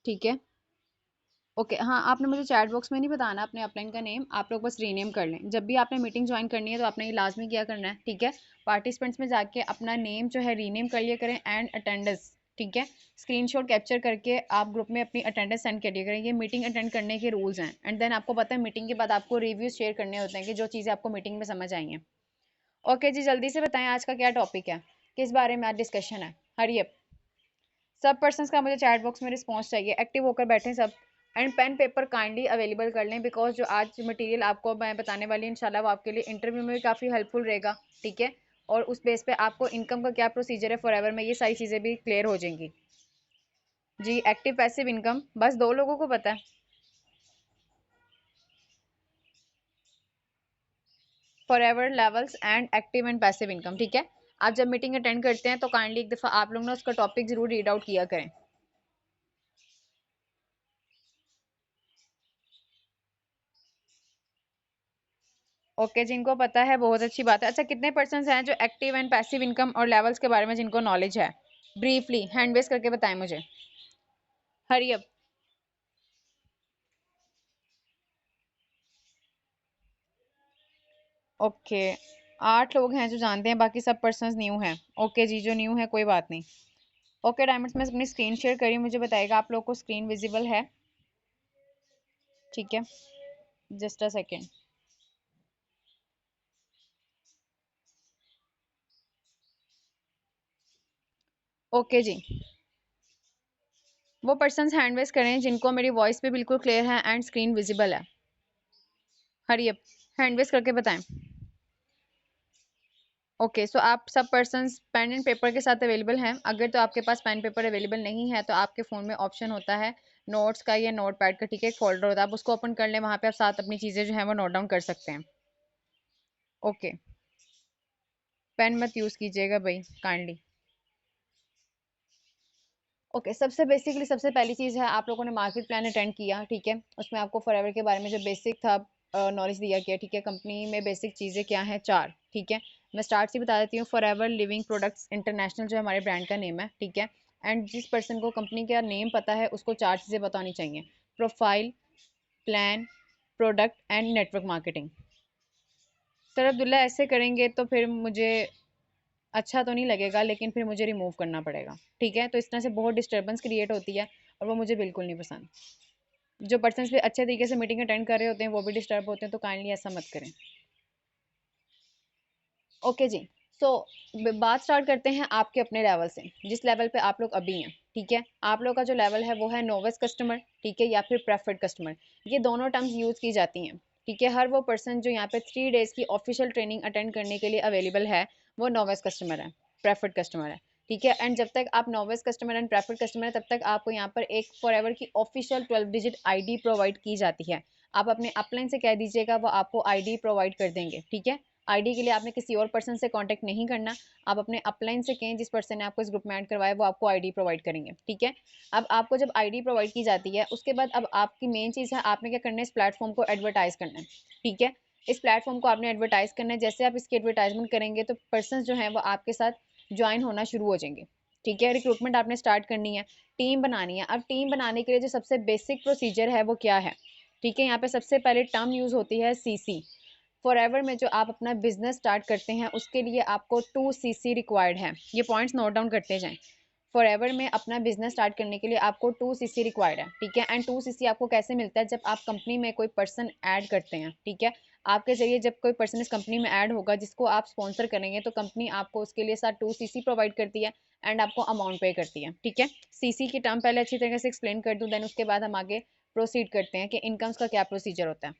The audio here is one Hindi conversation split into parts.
ठीक है। ओके हाँ, आपने मुझे चैट बॉक्स में नहीं बताना अपने अपलाइन का नेम, आप लोग बस रीनेम कर लें। जब भी आपने मीटिंग ज्वाइन करनी है तो आपने ये लाजमी क्या करना है, ठीक है। पार्टिसिपेंट्स में जाके अपना नेम जो है रीनेम कर लिया करें एंड अटेंडेंस, ठीक है। स्क्रीनशॉट कैप्चर करके आप ग्रुप में अपनी अटेंडेंस सेंड करिए करें। ये मीटिंग अटेंड करने के रूल्स हैं। एंड देन आपको पता है मीटिंग के बाद आपको रिव्यूज शेयर करने होते हैं कि जो चीज़ें आपको मीटिंग में समझ आई हैं। ओके जी, जल्दी से बताएं आज का क्या टॉपिक है, किस बारे में आज डिस्कशन है। Hurry up. सब पर्सन्स का मुझे चैट बॉक्स में रिस्पॉन्स चाहिए, एक्टिव होकर बैठें सब। And pen paper kindly available कर लें, बिकॉज जो आज मटेरियल आपको मैं बताने वाली हूँ इंशाल्लाह वो आपके लिए इंटरव्यू में भी काफ़ी हेल्पफुल रहेगा, ठीक है। और उस बेस पे आपको इनकम का क्या प्रोसीजर है फॉरएवर में, ये सारी चीज़ें भी क्लियर हो जाएंगी जी। एक्टिव पैसिव इनकम बस दो लोगों को पता है, forever levels and active and passive income, ठीक है। आप जब मीटिंग अटेंड करते हैं तो काइंडली एक दफ़ा आप लोग ना उसका टॉपिक जरूर रीड आउट किया करें। ओके, जिनको पता है बहुत अच्छी बात है। अच्छा, कितने पर्सन हैं जो एक्टिव एंड पैसिव इनकम और लेवल्स के बारे में जिनको नॉलेज है? ब्रीफली हैंड रेज करके बताएं मुझे। Hurry up. ओके, 8 लोग हैं जो जानते हैं, बाकी सब पर्सन्स न्यू हैं। ओके जी, जो न्यू है कोई बात नहीं। ओके डायमंड्स, मैं अपनी स्क्रीन शेयर करी, मुझे बताएगा आप लोग को स्क्रीन विजिबल है? ठीक है, जस्ट अ सेकेंड। ओके जी, वो पर्सन्स हैंड रेज करें जिनको मेरी वॉइस पे बिल्कुल क्लियर है एंड स्क्रीन विजिबल है। हरी अप, हैंड रेज करके बताएं। ओके सो आप सब पर्सन्स पेन एंड पेपर के साथ अवेलेबल हैं। अगर तो आपके पास पेन पेपर अवेलेबल नहीं है तो आपके फ़ोन में ऑप्शन होता है नोट्स का या नोट पैड का, ठीक है। एक फोल्डर होता है, आप उसको ओपन कर लें, वहाँ पे आप साथ अपनी चीज़ें जो हैं वो नोट डाउन कर सकते हैं। ओके, पेन मत यूज़ कीजिएगा भाई काइंडली। ओके, सबसे बेसिकली सबसे पहली चीज़ है, आप लोगों ने मार्केट प्लान अटेंड किया, ठीक है। उसमें आपको फॉरएवर के बारे में जो बेसिक था नॉलेज दिया गया, ठीक है। कंपनी में बेसिक चीज़ें क्या हैं, 4, ठीक है। मैं स्टार्ट से बता देती हूँ। फॉरएवर लिविंग प्रोडक्ट्स इंटरनेशनल जो हमारे ब्रांड का नेम है, ठीक है। एंड जिस पर्सन को कंपनी का नेम पता है उसको 4 चीज़ें बतानी चाहिए: profile, plan, product and network marketing. Sir Abdullah, ऐसे करेंगे तो फिर मुझे अच्छा तो नहीं लगेगा, लेकिन फिर मुझे रिमूव करना पड़ेगा, ठीक है। तो इस तरह से बहुत डिस्टर्बेंस क्रिएट होती है और वो मुझे बिल्कुल नहीं पसंद। जो पर्सन भी अच्छे तरीके से मीटिंग अटेंड कर रहे होते हैं वो भी डिस्टर्ब होते हैं, तो काइंडली ऐसा मत करें। ओके जी, सो बात स्टार्ट करते हैं आपके अपने लेवल से, जिस लेवल पे आप लोग अभी हैं, ठीक है। आप लोग का जो लेवल है वो है नोविस कस्टमर, ठीक है, या फिर प्रेफर्ड कस्टमर। ये दोनों टर्म्स यूज़ की जाती हैं, ठीक है। हर वो पर्सन जो यहाँ पे 3 डेज़ की ऑफिशियल ट्रेनिंग अटेंड करने के लिए अवेलेबल है वो नोविस कस्टमर है, प्रेफर्ड कस्टमर है, ठीक है। एंड जब तक आप novice customer and preferred customer है तब तक आपको यहाँ पर एक फॉरएवर की ऑफिशियल 12 डिजिट आईडी प्रोवाइड की जाती है। आप अपने अपलाइन से कह दीजिएगा, वो आपको आईडी प्रोवाइड कर देंगे, ठीक है। आईडी के लिए आपने किसी और पर्सन से कांटेक्ट नहीं करना, आप अपने अपलाइन से कहें, जिस पर्सन ने आपको इस ग्रुप में ऐड करवाया वो आपको आईडी प्रोवाइड करेंगे, ठीक है। अब आपको जब आईडी प्रोवाइड की जाती है उसके बाद अब आपकी मेन चीज़ है, आपने क्या करना है, इस प्लेटफॉर्म को एडवर्टाइज करना है, ठीक है। इस प्लेटफॉर्म को आपने एडवर्टाइज करना है। जैसे आप इसकी एडवर्टाइजमेंट करेंगे तो पर्सन जो है वो आपके साथ ज्वाइन होना शुरू हो जाएंगे, ठीक है। रिक्रूटमेंट आपने स्टार्ट करनी है, टीम बनानी है। अब टीम बनाने के लिए जो सबसे बेसिक प्रोसीजर है वो क्या है, ठीक है। यहाँ पे सबसे पहले टर्म यूज़ होती है सीसी। फॉरएवर में जो आप अपना बिजनेस स्टार्ट करते हैं उसके लिए आपको 2 CC रिक्वायर्ड है। ये पॉइंट्स नोट डाउन करते जाएं। फॉरएवर में अपना बिजनेस स्टार्ट करने के लिए आपको 2 CC रिक्वायर्ड है, ठीक है। एंड 2 CC आपको कैसे मिलता है, जब आप कंपनी में कोई पर्सन ऐड करते हैं, ठीक है। आपके जरिए जब कोई पर्सन इस कंपनी में ऐड होगा जिसको आप स्पॉन्सर करेंगे तो कंपनी आपको उसके लिए साथ 2 CC प्रोवाइड करती है एंड आपको अमाउंट पे करती है, ठीक है। सीसी की टर्म पहले अच्छी तरह से एक्सप्लेन कर दूँ, देन उसके बाद हम आगे प्रोसीड करते हैं कि इनकम्स का क्या प्रोसीजर होता है।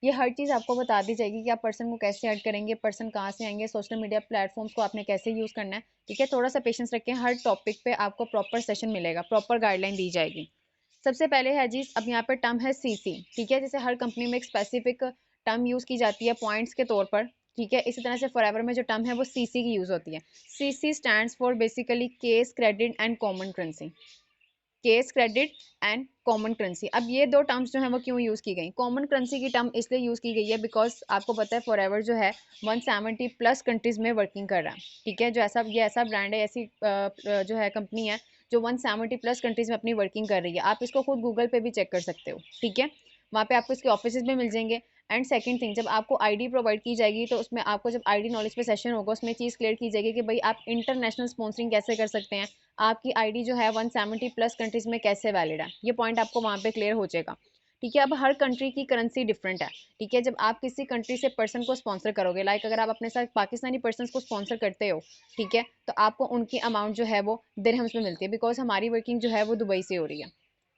ये हर चीज़ आपको बता दी जाएगी कि आप पर्सन को कैसे ऐड करेंगे, पर्सन कहाँ से आएंगे, सोशल मीडिया प्लेटफॉर्म्स को आपने कैसे यूज़ करना है, ठीक है। थोड़ा सा पेशेंस रखें, हर टॉपिक पे आपको प्रॉपर सेशन मिलेगा, प्रॉपर गाइडलाइन दी जाएगी। सबसे पहले है जी, अब यहाँ पे टर्म है सीसी, ठीक है। जैसे हर कंपनी में एक स्पेसिफिक टर्म यूज़ की जाती है पॉइंट्स के तौर पर, ठीक है। इसी तरह से फॉरएवर में जो टर्म है वो सीसी की यूज़ होती है। CC stands for basically case, credit and common currency. Case credit and common currency. अब ये दो टर्म्स जो है वो क्यों यूज़ की गई? कॉमन करेंसी की टर्म इसलिए यूज़ की गई है बिकॉज आपको पता है फॉरएवर जो है 170 प्लस कंट्रीज़ में वर्किंग कर रहा है, ठीक है। जो ऐसा ये ऐसा ब्रांड है, ऐसी जो है कंपनी है जो 170 प्लस कंट्रीज़ में अपनी वर्किंग कर रही है। आप इसको खुद गूगल पे भी चेक कर सकते हो, ठीक है। वहाँ पे आपको इसके ऑफिस भी मिल जाएंगे। एंड सेकंड थिंग, जब आपको आईडी प्रोवाइड की जाएगी तो उसमें आपको जब आईडी नॉलेज पे सेशन होगा उसमें चीज़ क्लियर की जाएगी कि भाई आप इंटरनेशनल स्पॉन्सरिंग कैसे कर सकते हैं, आपकी आईडी जो है 170 प्लस कंट्रीज़ में कैसे वैलिड है, ये पॉइंट आपको वहाँ पे क्लियर हो जाएगा, ठीक है। अब हर कंट्री की करेंसी डिफरेंट है, ठीक है। जब आप किसी कंट्री से पर्सन को स्पॉन्सर करोगे, लाइक अगर आप अपने साथ पाकिस्तानी पर्सन को स्पॉन्सर करते हो, ठीक है, तो आपको उनकी अमाउंट जो है वो दिरहम्स में मिलती है बिकॉज हमारी वर्किंग जो है वो दुबई से हो रही है,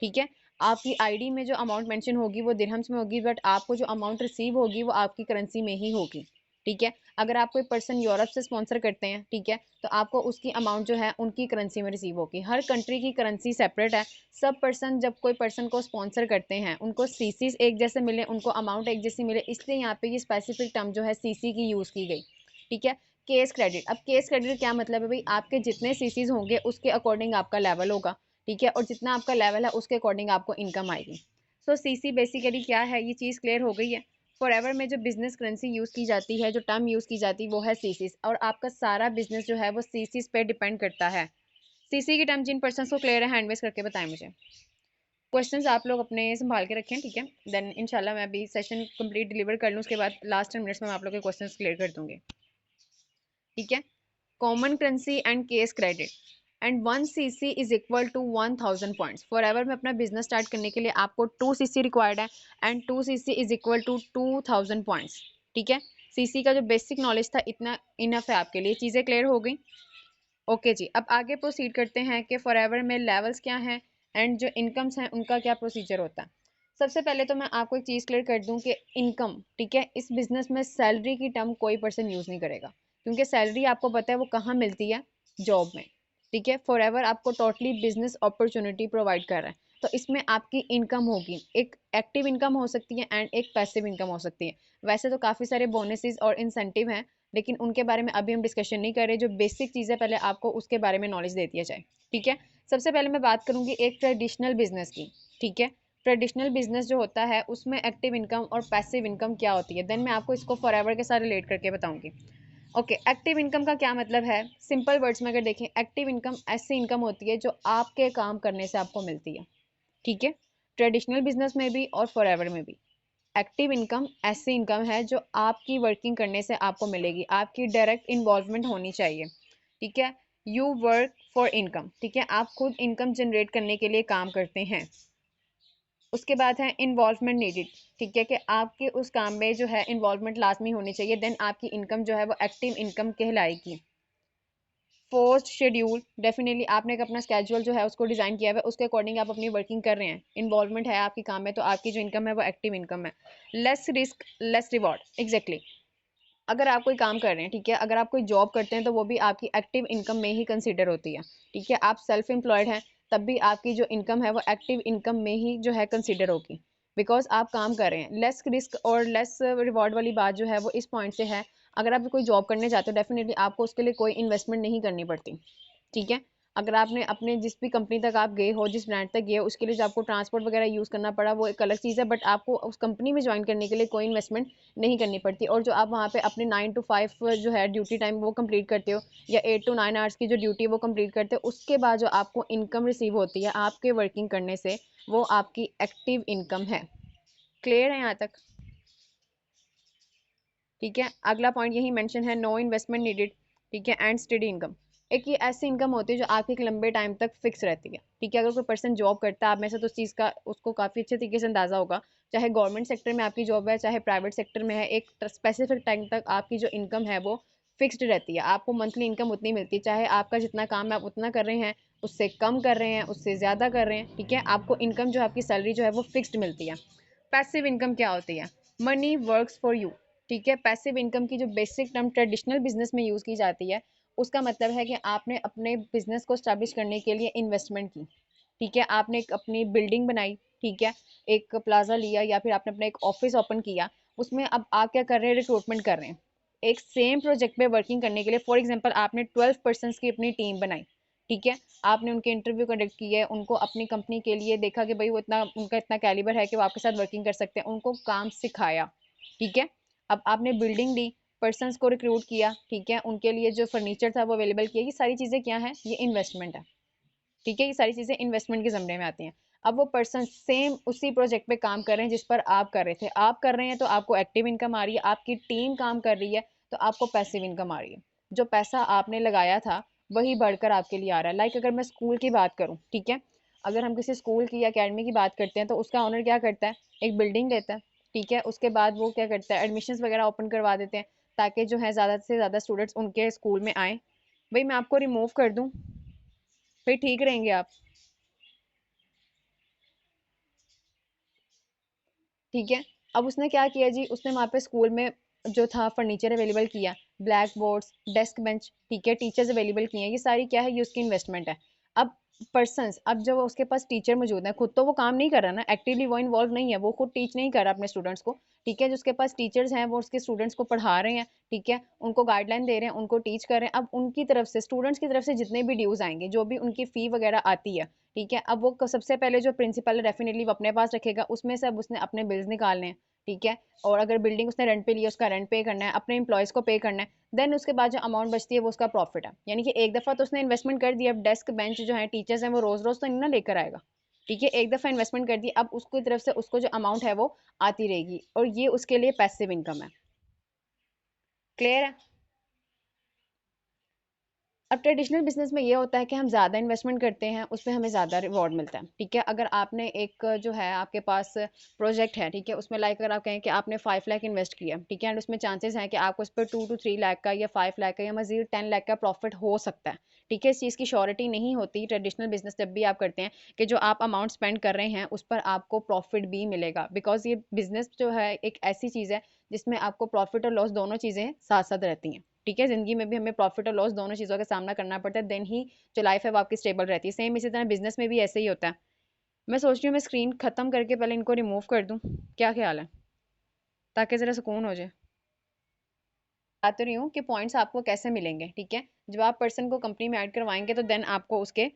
ठीक है। आपकी आईडी में जो अमाउंट मेंशन होगी वो दिरहम्स में होगी, बट आपको जो अमाउंट रिसीव होगी वो आपकी करेंसी में ही होगी, ठीक है। अगर आप कोई पर्सन यूरोप से स्पॉन्सर करते हैं, ठीक है, तो आपको उसकी अमाउंट जो है उनकी करेंसी में रिसीव होगी। हर कंट्री की करेंसी सेपरेट है। सब पर्सन जब कोई पर्सन को स्पॉन्सर करते हैं उनको सीसीज एक जैसे मिले, उनको अमाउंट एक जैसी मिले, इसलिए यहाँ पे ये स्पेसिफिक टर्म जो है सीसी की यूज़ की गई, ठीक है। केस क्रेडिट, अब केस क्रेडिट क्या मतलब है भाई, आपके जितने सीसीज होंगे उसके अकॉर्डिंग आपका लेवल होगा, ठीक है, और जितना आपका लेवल है उसके अकॉर्डिंग आपको इनकम आएगी। सो सीसी बेसिकली क्या है, ये चीज़ क्लियर हो गई है। फॉरएवर में जो बिजनेस करेंसी यूज़ की जाती है, जो टर्म यूज़ की जाती है वो है सीसीस, और आपका सारा बिजनेस जो है वो सीसीस पे डिपेंड करता है। सीसी की टर्म जिन पर्सन को क्लियर है हैंड रेज करके बताएं मुझे। क्वेश्चंस आप लोग अपने संभाल के रखें, ठीक है। देन इंशाल्लाह मैं अभी सेशन कंप्लीट डिलीवर कर लूँ, उसके बाद लास्ट 10 मिनट्स में मैं आप लोग के क्वेश्चंस क्लियर कर दूंगी, ठीक है। Common currency and cash credit and 1 cc is equal to 1000 points. Forever में अपना बिजनेस स्टार्ट करने के लिए आपको 2 cc रिक्वायर्ड है and 2 cc is equal to 2000 points, ठीक है। सीसी का जो बेसिक नॉलेज था इतना इनफ है आपके लिए, चीज़ें क्लियर हो गई। ओके जी, अब आगे प्रोसीड करते हैं कि फॉरएवर में लेवल्स क्या हैं एंड जो इनकम्स हैं उनका क्या प्रोसीजर होता है। सबसे पहले तो मैं आपको एक चीज़ क्लियर कर दूं कि इनकम, ठीक है, इस बिजनेस में सैलरी की टर्म कोई पर्सन यूज़ नहीं करेगा, क्योंकि सैलरी आपको पता है वो कहाँ मिलती है, जॉब में, ठीक है। फॉरएवर आपको टोटली बिजनेस अपॉर्चुनिटी प्रोवाइड कर रहा है, तो इसमें आपकी इनकम होगी, एक एक्टिव इनकम हो सकती है एंड एक पैसिव इनकम हो सकती है। वैसे तो काफ़ी सारे बोनसेस और इंसेंटिव हैं, लेकिन उनके बारे में अभी हम डिस्कशन नहीं कर रहे। जो बेसिक चीज़ है पहले आपको उसके बारे में नॉलेज दे दिया जाए, ठीक है। सबसे पहले मैं बात करूंगी एक ट्रेडिशनल बिजनेस की, ठीक है। ट्रेडिशनल बिजनेस जो होता है उसमें एक्टिव इनकम और पैसिव इनकम क्या होती है, देन मैं आपको इसको फॉरएवर के साथ रिलेट करके बताऊंगी। ओके, एक्टिव इनकम का क्या मतलब है, सिंपल वर्ड्स में अगर देखें, एक्टिव इनकम ऐसी इनकम होती है जो आपके काम करने से आपको मिलती है, ठीक है। ट्रेडिशनल बिजनेस में भी और फॉरएवर में भी एक्टिव इनकम ऐसी इनकम है जो आपकी वर्किंग करने से आपको मिलेगी, आपकी डायरेक्ट इन्वॉल्वमेंट होनी चाहिए, ठीक है। यू वर्क फॉर इनकम, ठीक है, आप खुद इनकम जनरेट करने के लिए काम करते हैं। उसके बाद है इन्वॉल्वमेंट नीडेड, ठीक है, कि आपके उस काम में जो है इन्वॉल्वमेंट लाजमी होनी चाहिए, देन आपकी इनकम जो है वो एक्टिव इनकम कहलाएगी। फोर्स्ड शेड्यूल, डेफिनेटली आपने एक अपना स्केड्यूल जो है उसको डिज़ाइन किया हुआ है, उसके अकॉर्डिंग आप अपनी वर्किंग कर रहे हैं, इन्वॉल्वमेंट है आपकी काम में, तो आपकी जो इनकम है वो एक्टिव इनकम है। Less risk less reward, exactly. अगर आप कोई काम कर रहे हैं, ठीक है, अगर आप कोई जॉब करते हैं तो वो भी आपकी एक्टिव इनकम में ही कंसिडर होती है, ठीक है। आप सेल्फ एम्प्लॉयड हैं तब भी आपकी जो इनकम है वो एक्टिव इनकम में ही जो है कंसिडर होगी, बिकॉज आप काम कर रहे हैं। लेस रिस्क और लेस रिवॉर्ड वाली बात जो है वो इस पॉइंट से है, अगर आप कोई जॉब करने जाते हो डेफिनेटली आपको उसके लिए कोई इन्वेस्टमेंट नहीं करनी पड़ती, ठीक है। अगर आपने अपने जिस भी कंपनी तक आप गए हो, जिस ब्रांड तक गए हो, उसके लिए जो आपको ट्रांसपोर्ट वगैरह यूज़ करना पड़ा वो एक अलग चीज़ है, बट आपको उस कंपनी में ज्वाइन करने के लिए कोई इन्वेस्टमेंट नहीं करनी पड़ती। और जो आप वहाँ पे अपने 9 to 5 जो है ड्यूटी टाइम वो कंप्लीट करते हो, या 8 to 9 आवर्स की जो ड्यूटी है वो कंप्लीट करते हो, उसके बाद जो आपको इनकम रिसीव होती है आपके वर्किंग करने से, वो आपकी एक्टिव इनकम है। क्लियर है यहाँ तक, ठीक है। अगला पॉइंट यही मेंशन है, नो इन्वेस्टमेंट नीडेड, ठीक है, एंड स्टडी इनकम। एक ये ऐसी इनकम होती है जो आपकी एक लंबे टाइम तक फिक्स रहती है, ठीक है। अगर कोई पर्सन जॉब करता है, आप में से तो उस चीज़ का उसको काफ़ी अच्छे तरीके से अंदाजा होगा, चाहे गवर्नमेंट सेक्टर में आपकी जॉब है चाहे प्राइवेट सेक्टर में है, एक स्पेसिफिक टाइम तक आपकी जो इनकम है वो फिक्स्ड रहती है, आपको मंथली इनकम उतनी मिलती है, चाहे आपका जितना काम है आप उतना कर रहे हैं, उससे कम कर रहे हैं, उससे ज़्यादा कर रहे हैं, ठीक है, आपको इनकम जो है आपकी सैलरी जो है वो फिक्स्ड मिलती है। पैसिव इनकम क्या होती है, मनी वर्क्स फॉर यू, ठीक है। पैसिव इनकम की जो बेसिक टर्म ट्रेडिशनल बिजनेस में यूज़ की जाती है, उसका मतलब है कि आपने अपने बिजनेस को स्टैब्लिश करने के लिए इन्वेस्टमेंट की, ठीक है, आपने एक अपनी बिल्डिंग बनाई, ठीक है, एक प्लाजा लिया या फिर आपने अपना एक ऑफिस ओपन किया, उसमें अब आप क्या कर रहे हैं, रिक्रूटमेंट कर रहे हैं एक सेम प्रोजेक्ट पे वर्किंग करने के लिए। फॉर एग्जांपल आपने 12 पर्सन की अपनी टीम बनाई, ठीक है, आपने उनके इंटरव्यू कंडक्ट किए, उनको अपनी कंपनी के लिए देखा कि भाई वो इतना, उनका इतना कैलिबर है कि वो आपके साथ वर्किंग कर सकते हैं, उनको काम सिखाया। ठीक है, अब आपने बिल्डिंग दी, पर्सनस को रिक्रूट किया, ठीक है, उनके लिए जो फर्नीचर था वो अवेलेबल किया, ये सारी चीज़ें क्या है, ये इन्वेस्टमेंट है। ठीक है, ये सारी चीज़ें इन्वेस्टमेंट के ज़मरे में आती हैं। अब वो पर्सन सेम उसी प्रोजेक्ट पे काम कर रहे हैं जिस पर आप कर रहे थे, आप कर रहे हैं तो आपको एक्टिव इनकम आ रही है, आपकी टीम काम कर रही है तो आपको पैसिव इनकम आ रही है। जो पैसा आपने लगाया था वही बढ़कर आपके लिए आ रहा है। लाइक अगर मैं स्कूल की बात करूँ, ठीक है, अगर हम किसी स्कूल की या अकेडमी की बात करते हैं तो उसका ऑनर क्या करता है, एक बिल्डिंग लेता है, ठीक है, उसके बाद वो क्या करता है, एडमिशन्स वगैरह ओपन करवा देते हैं ताकि जो है ज़्यादा से ज़्यादा स्टूडेंट्स उनके स्कूल में आएँ। भाई मैं आपको रिमूव कर दूँ, फिर ठीक रहेंगे आप? ठीक है, अब उसने क्या किया जी, उसने वहाँ पे स्कूल में जो था फर्नीचर अवेलेबल किया, ब्लैक बोर्ड्स, डेस्क बेंच, ठीक है, टीचर्स अवेलेबल किए हैं, ये सारी क्या है, ये उसकी इन्वेस्टमेंट है। अब पर्सनस, अब जब उसके पास टीचर मौजूद है, खुद तो वो काम नहीं कर रहा ना, एक्टिवली वो इन्वॉल्व नहीं है, वो खुद टीच नहीं कर रहा अपने स्टूडेंट्स को। ठीक है, जो उसके पास टीचर्स हैं वो उसके स्टूडेंट्स को पढ़ा रहे हैं, ठीक है, उनको गाइडलाइन दे रहे हैं, उनको टीच कर रहे हैं। अब उनकी तरफ से, स्टूडेंट्स की तरफ से जितने भी ड्यूज आएंगे, जो भी उनकी फ़ी वगैरह आती है, ठीक है, अब वो सबसे पहले जो प्रिंसिपल है डेफिनेटली वो अपने पास रखेगा, उसमें से अब उसने अपने बिल्स निकालने हैं। ठीक है, और अगर बिल्डिंग उसने रेंट पे लिया, उसका रेंट पे करना है, अपने एम्प्लॉयज़ को पे करना है, देन उसके बाद जो अमाउंट बचती है वो उसका प्रॉफिट है। यानी कि एक दफ़ा तो उसने इन्वेस्टमेंट कर दिया, अब डेस्क बेंच जो है, टीचर्स हैं, वो रोज़ रोज़ तो नहीं ना लेकर आएगा। ठीक है, एक दफ़ा इन्वेस्टमेंट कर दी, अब उसकी तरफ से उसको जो अमाउंट है वो आती रहेगी, और ये उसके लिए पैसिव इनकम है। क्लियर है? अब ट्रेडिशनल बिजनेस में ये होता है कि हम ज़्यादा इन्वेस्टमेंट करते हैं, उसमें हमें ज़्यादा रिवॉर्ड मिलता है। ठीक है, अगर आपने एक जो है आपके पास प्रोजेक्ट है, ठीक है, उसमें लाइक अगर आप कहें कि आपने 5 लाख इन्वेस्ट किया, ठीक है, एंड उसमें चांसेस हैं कि आपको इस पर 2 to 3 लाख का या 5 लाख का या मजीद 10 लाख का प्रॉफिट हो सकता है। ठीक है, इस चीज़ की श्योरिटी नहीं होती ट्रेडिशनल बिजनेस जब भी आप करते हैं कि जो आप अमाउंट स्पेंड कर रहे हैं उस पर आपको प्रॉफिट भी मिलेगा, बिकॉज ये बिजनेस जो है एक ऐसी चीज़ है जिसमें आपको प्रॉफिट और लॉस दोनों चीज़ें साथ साथ रहती हैं। ठीक है, ज़िंदगी में भी हमें प्रॉफिट और लॉस दोनों चीज़ों का सामना करना पड़ता है, देन ही जो लाइफ है वो आपकी स्टेबल रहती है। सेम इसी तरह बिजनेस में भी ऐसे ही होता है। मैं सोच रही हूँ मैं स्क्रीन खत्म करके पहले इनको रिमूव कर दूँ, क्या ख्याल है, ताकि ज़रा सुकून हो जाए। बता तो रही हूँ कि पॉइंट्स आपको कैसे मिलेंगे। ठीक है, जब आप पर्सन को कंपनी में ऐड करवाएंगे तो देन आपको उसके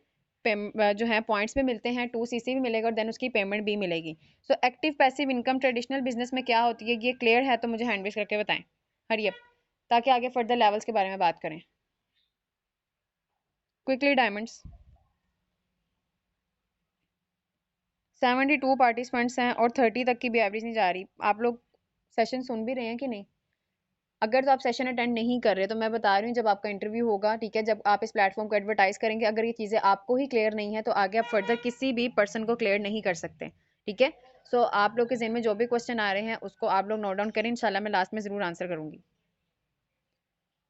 जो है पॉइंट्स भी मिलते हैं, 2 CC भी मिलेगा, और देन उसकी पेमेंट भी मिलेगी। So active passive income traditional business में क्या होती है, ये क्लियर है तो मुझे हैंड रेज करके बताएं, हरी अप, ताकि आगे फर्दर लेवल्स के बारे में बात करें। क्विकली डायमंड्स, 72 पार्टिसिपेंट्स हैं और 30 तक की भी एवरेज नहीं जा रही। आप लोग सेशन सुन भी रहे हैं कि नहीं? अगर तो आप सेशन अटेंड नहीं कर रहे तो मैं बता रही हूँ, जब आपका इंटरव्यू होगा, ठीक है, जब आप इस प्लेटफॉर्म को एडवर्टाइज करेंगे, अगर ये चीज़ें आपको ही क्लियर नहीं है तो आगे आप फर्दर किसी भी पर्सन को क्लियर नहीं कर सकते। ठीक है, सो आप लोग के जहन में जो भी क्वेश्चन आ रहे हैं उसको आप लोग नोट डाउन करें, इंशाल्लाह मैं लास्ट में ज़रूर आंसर करूंगी।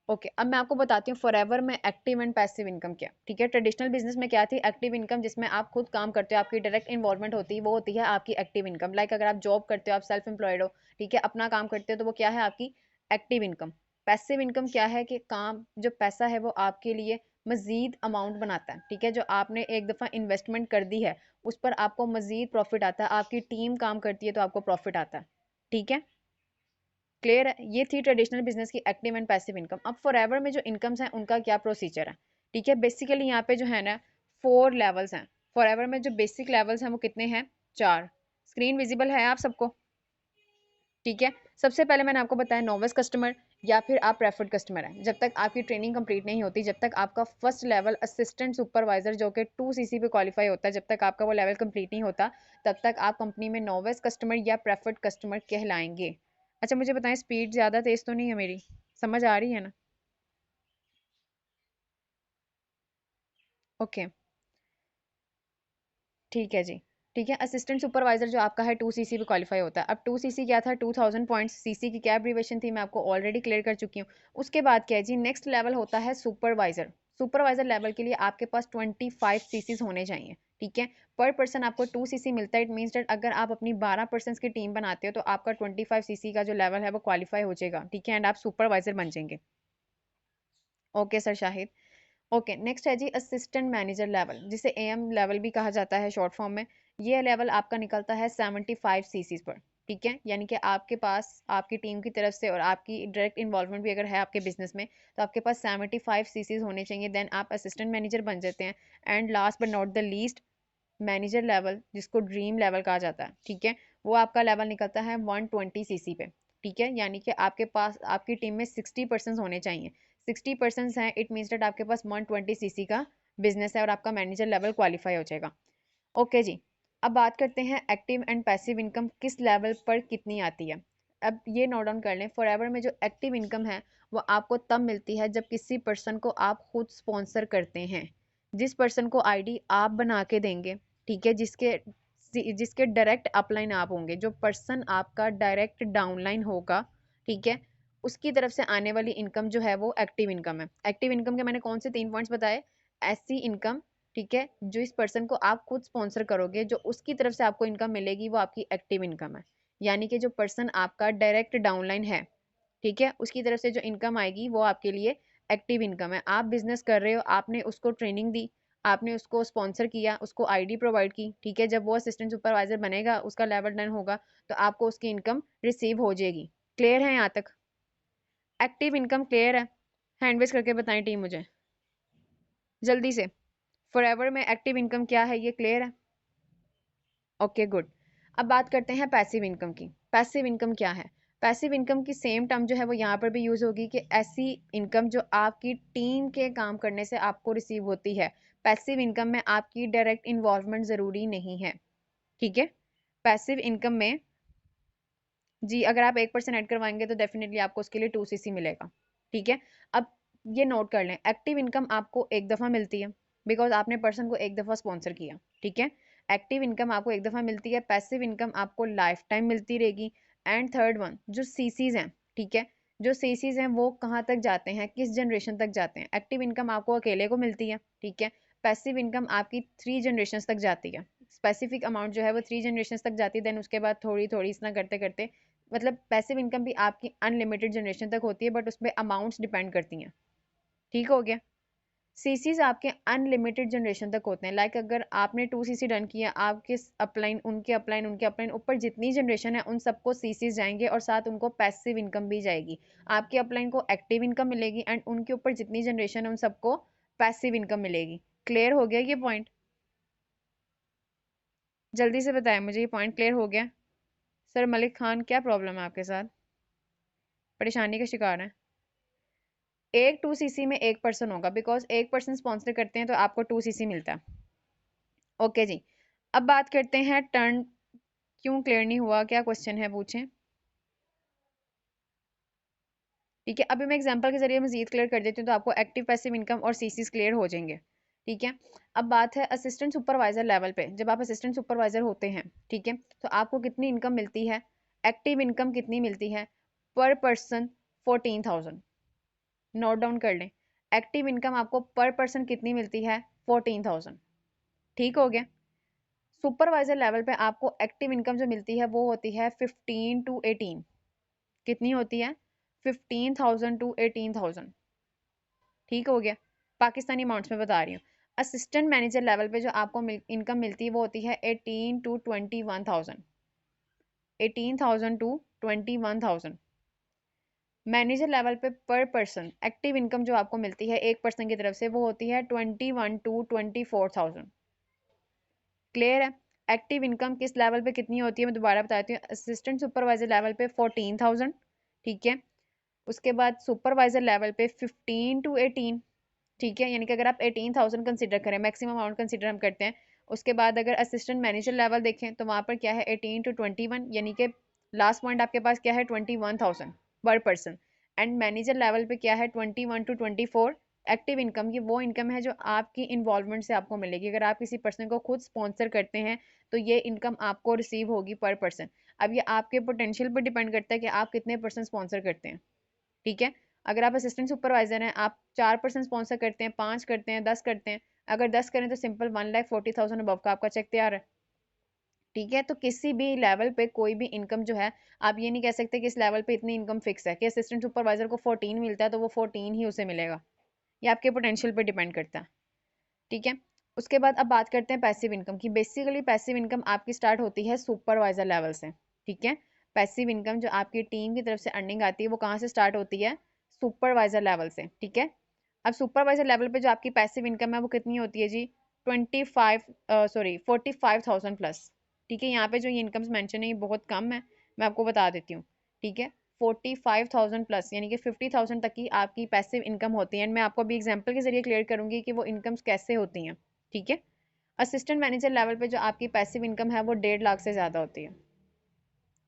ओके, अब मैं आपको बताती हूँ फॉरएवर में एक्टिव एंड पैसिव इनकम क्या। ठीक है, ट्रेडिशनल बिजनेस में क्या थी, एक्टिव इनकम, जिसमें आप खुद काम करते हो, आपकी डायरेक्ट इन्वॉल्वमेंट होती है, वो होती है आपकी एक्टिव इनकम। लाइक अगर आप जॉब करते हो, आप सेल्फ एम्प्लॉयड हो, ठीक है, अपना काम करते हो, तो वो क्या है, आपकी एक्टिव इनकम। पैसिव इनकम क्या है कि काम, जो पैसा है वो आपके लिए मजीद अमाउंट बनाता है। ठीक है, जो आपने एक दफ़ा इन्वेस्टमेंट कर दी है उस पर आपको मजीद प्रॉफिट आता है, आपकी टीम काम करती है तो आपको प्रॉफिट आता है। ठीक है, क्लियर है? ये थी ट्रेडिशनल बिजनेस की एक्टिव एंड पैसिव इनकम। अब फॉरएवर में जो इनकम्स हैं उनका क्या प्रोसीजर है। ठीक है, बेसिकली यहाँ पे जो है ना 4 लेवल्स हैं। फॉरएवर में जो बेसिक लेवल्स हैं वो कितने हैं, 4। स्क्रीन विजिबल है आप सबको? ठीक है, सबसे पहले मैंने आपको बताया नोविस कस्टमर या फिर आप प्रेफर्ड कस्टमर हैं। जब तक आपकी ट्रेनिंग कंप्लीट नहीं होती, जब तक आपका फर्स्ट लेवल असिस्टेंट सुपरवाइजर जो कि 2 CC पे क्वालिफाई होता है, जब तक आपका वो लेवल कंप्लीट नहीं होता, तब तक आप कंपनी में नोविस कस्टमर या प्रेफर्ड कस्टमर कहलाएंगे। अच्छा मुझे बताएं, स्पीड ज़्यादा तेज़ तो नहीं है मेरी, समझ आ रही है ना? ओके, ठीक है जी। ठीक है, असिस्टेंट सुपरवाइजर जो आपका है 2 CC पे क्वालिफाई होता है। अब 2 CC क्या था, 2000 पॉइंट्स। CC की क्या एब्रीवेशन थी मैं आपको ऑलरेडी क्लियर कर चुकी हूँ। उसके बाद क्या है जी, नेक्स्ट लेवल होता है सुपरवाइजर। सुपरवाइजर लेवल के लिए आपके पास 25 CCs होने चाहिए। ठीक है, पर पर्सन आपको 2 CC मिलता है। इट मीन्स डेट अगर आप अपनी 12 पर्सन की टीम बनाते हो तो आपका 25 CC का जो लेवल है वो क्वालिफाई हो जाएगा। ठीक है, एंड आप सुपरवाइजर बन जाएंगे। Okay sir Shahid. Okay, next है जी असिस्टेंट मैनेजर लेवल, जिसे AM लेवल भी कहा जाता है शॉर्ट फॉर्म में। ये लेवल आपका निकलता है 75 CCs पर। ठीक है, यानी कि आपके पास आपकी टीम की तरफ से और आपकी डायरेक्ट इन्वॉल्वमेंट भी अगर है आपके बिजनेस में, तो आपके पास 75 सीसीज होने चाहिए, देन आप असिस्टेंट मैनेजर बन जाते हैं। And last but not the least, manager level, जिसको ड्रीम लेवल कहा जाता है, ठीक है, वो आपका लेवल निकलता है 120 सीसी पे। ठीक है, यानी कि आपके पास आपकी टीम में 60% होने चाहिए। 60% हैं, इट मीन्स दैट आपके पास 120 सीसी का बिजनेस है और आपका मैनेजर लेवल क्वालिफाई हो जाएगा। ओके जी, अब बात करते हैं एक्टिव एंड पैसिव इनकम किस लेवल पर कितनी आती है। अब ये नोट डाउन कर लें, फॉरएवर में जो एक्टिव इनकम है वो आपको तब मिलती है जब किसी पर्सन को आप खुद स्पॉन्सर करते हैं, जिस पर्सन को आईडी आप बना के देंगे, ठीक है, जिसके जिसके डायरेक्ट अपलाइन आप होंगे, जो पर्सन आपका डायरेक्ट डाउनलाइन होगा, ठीक है, उसकी तरफ से आने वाली इनकम जो है वो एक्टिव इनकम है। एक्टिव इनकम के मैंने कौन से 3 पॉइंट्स बताए? ऐसी इनकम, ठीक है, जो इस पर्सन को आप खुद स्पॉन्सर करोगे, जो उसकी तरफ से आपको इनकम मिलेगी, वो आपकी एक्टिव इनकम है। यानी कि जो पर्सन आपका डायरेक्ट डाउनलाइन है, ठीक है, उसकी तरफ से जो इनकम आएगी वो आपके लिए एक्टिव इनकम है। आप बिजनेस कर रहे हो, आपने उसको ट्रेनिंग दी, आपने उसको स्पॉन्सर किया, उसको आईडी प्रोवाइड की, ठीक है, जब वो असिस्टेंट सुपरवाइजर बनेगा, उसका लेवल 10 होगा, तो आपको उसकी इनकम रिसीव हो जाएगी। क्लियर है यहाँ तक? एक्टिव इनकम क्लियर है? हैंडवेज करके बताएं टीम मुझे जल्दी से। फॉरएवर में एक्टिव इनकम क्या है, ये क्लियर है? Okay good. अब बात करते हैं पैसिव इनकम की। पैसिव इनकम क्या है? पैसिव इनकम की सेम टर्म जो है वो यहाँ पर भी यूज होगी कि ऐसी इनकम जो आपकी टीम के काम करने से आपको रिसीव होती है। पैसिव इनकम में आपकी डायरेक्ट इन्वॉल्वमेंट जरूरी नहीं है, ठीक है। पैसिव इनकम में जी अगर आप 1% ऐड करवाएंगे तो डेफिनेटली आपको उसके लिए 2 सीसी मिलेगा, ठीक है। अब ये नोट कर लें, एक्टिव इनकम आपको एक दफ़ा मिलती है बिकॉज आपने पर्सन को एक दफ़ा स्पॉन्सर किया, ठीक है। एक्टिव इनकम आपको एक दफ़ा मिलती है, पैसिव इनकम आपको लाइफ टाइम मिलती रहेगी। एंड थर्ड वन, जो सीसीज हैं, ठीक है, जो सीसीज हैं वो कहाँ तक जाते हैं, किस जनरेशन तक जाते हैं? एक्टिव इनकम आपको अकेले को मिलती है, ठीक है। पैसिव इनकम आपकी 3 जनरेशन तक जाती है। स्पेसिफिक अमाउंट जो है वो 3 जनरेशन तक जाती है, देन उसके बाद थोड़ी थोड़ी इतना करते करते, मतलब पैसिव इनकम भी आपकी अनलिमिटेड जनरेशन तक होती है, बट उसमें अमाउंट्स डिपेंड करती हैं, ठीक हो गया। सीसीज आपके अनलिमिटेड जनरेशन तक होते हैं, लाइक अगर आपने 2 सीसी डन किया, आपके अपलाइन, उनके अपलाइन ऊपर जितनी जनरेशन है उन सबको सीसीज जाएंगे और साथ उनको पैसिव इनकम भी जाएगी। आपके अपलाइन को एक्टिव इनकम मिलेगी एंड उनके ऊपर जितनी जनरेशन है उन सबको पैसिव इनकम मिलेगी। क्लियर हो गया ये पॉइंट? जल्दी से बताएं मुझे, ये पॉइंट क्लियर हो गया? सर मलिक खान, क्या प्रॉब्लम है आपके साथ? परेशानी का शिकार है? एक 2 सीसी में एक पर्सन होगा बिकॉज एक पर्सन स्पॉन्सर करते हैं तो आपको 2 सीसी मिलता है। ओके जी, अब बात करते हैं टर्न। क्यों क्लियर नहीं हुआ, क्या क्वेश्चन है पूछें? ठीक है, अभी मैं एग्जांपल के जरिए मजीद क्लियर कर देती हूँ तो आपको एक्टिव पैसिव इनकम और सीसीज क्लियर हो जाएंगे, ठीक है। अब बात है असिस्टेंट सुपरवाइजर लेवल पे, जब आप असिस्टेंट सुपरवाइजर होते हैं, ठीक है, तो आपको कितनी इनकम मिलती है? एक्टिव इनकम कितनी मिलती है पर पर्सन? 14,000। नोट डाउन कर लें, एक्टिव इनकम आपको पर पर्सन कितनी मिलती है? 14,000। ठीक हो गया। सुपरवाइजर लेवल पे आपको एक्टिव इनकम जो मिलती है वो होती है 15 टू 18। कितनी होती है? 15,000 टू 18,000। ठीक हो गया, पाकिस्तानी अमाउंट्स में बता रही हूँ। असिस्टेंट मैनेजर लेवल पे जो आपको इनकम मिलती है वो होती है 18 टू 21,000। 18,000 टू 21,000। मैनेजर लेवल पे पर पर्सन एक्टिव इनकम जो आपको मिलती है एक पर्सन की तरफ से वो होती है 21 टू 24,000। क्लियर है? एक्टिव इनकम किस लेवल पे कितनी होती है मैं दोबारा बताती हूँ। असिस्टेंट सुपरवाइजर लेवल पे 14,000, ठीक है। उसके बाद सुपरवाइजर लेवल पे 15 टू 18, ठीक है, यानी कि अगर आप 18,000 कंसिडर करें, मैक्सिमम अमाउंट कंसिडर हम करते हैं। उसके बाद अगर असिस्टेंट मैनेजर लेवल देखें तो वहाँ पर क्या है 18 टू 21, यानी कि लास्ट पॉइंट आपके पास क्या है 21,000 पर पर्सन। एंड मैनेजर लेवल पे क्या है 21 टू 24। एक्टिव इनकम की वो इनकम है जो आपकी इन्वॉल्वमेंट से आपको मिलेगी, अगर आप किसी पर्सन को खुद स्पॉन्सर करते हैं तो ये इनकम आपको रिसीव होगी पर पर्सन। अब ये आपके पोटेंशियल पर डिपेंड करता है कि आप कितने पर्सन स्पॉन्सर करते हैं, ठीक है। अगर आप असिस्टेंट सुपरवाइजर हैं, आप 4% स्पॉन्सर करते हैं, 5 करते हैं, 10 करते हैं, अगर 10 करें तो सिंपल 1,40,000 अबव का आपका चेक तैयार है, ठीक है। तो किसी भी लेवल पे कोई भी इनकम जो है, आप ये नहीं कह सकते कि इस लेवल पे इतनी इनकम फिक्स है कि असिस्टेंट सुपरवाइजर को 14 मिलता है तो वो 14 ही उसे मिलेगा। ये आपके पोटेंशियल पे डिपेंड करता है, ठीक है। उसके बाद अब बात करते हैं पैसिव इनकम की। बेसिकली पैसिव इनकम आपकी स्टार्ट होती है सुपरवाइजर लेवल से, ठीक है। पैसिव इनकम जो आपकी टीम की तरफ से अर्निंग आती है वो कहाँ से स्टार्ट होती है? सुपरवाइजर लेवल से, ठीक है। अब सुपरवाइजर लेवल पे जो आपकी पैसिव इनकम है वो कितनी होती है जी? 45,000 प्लस, ठीक है। यहाँ पे जो ये इनकम्स मेंशन है ये बहुत कम है, मैं आपको बता देती हूँ, ठीक है। 45,000 प्लस यानी कि 50,000 तक की आपकी पैसिव इनकम होती है। एंड मैं आपको अभी एग्जांपल के जरिए क्लियर करूंगी कि वो इनकम्स कैसे होती हैं, ठीक है। असिस्टेंट मैनेजर लेवल पे जो आपकी पैसिव इनकम है वो 1.5 लाख से ज़्यादा होती है।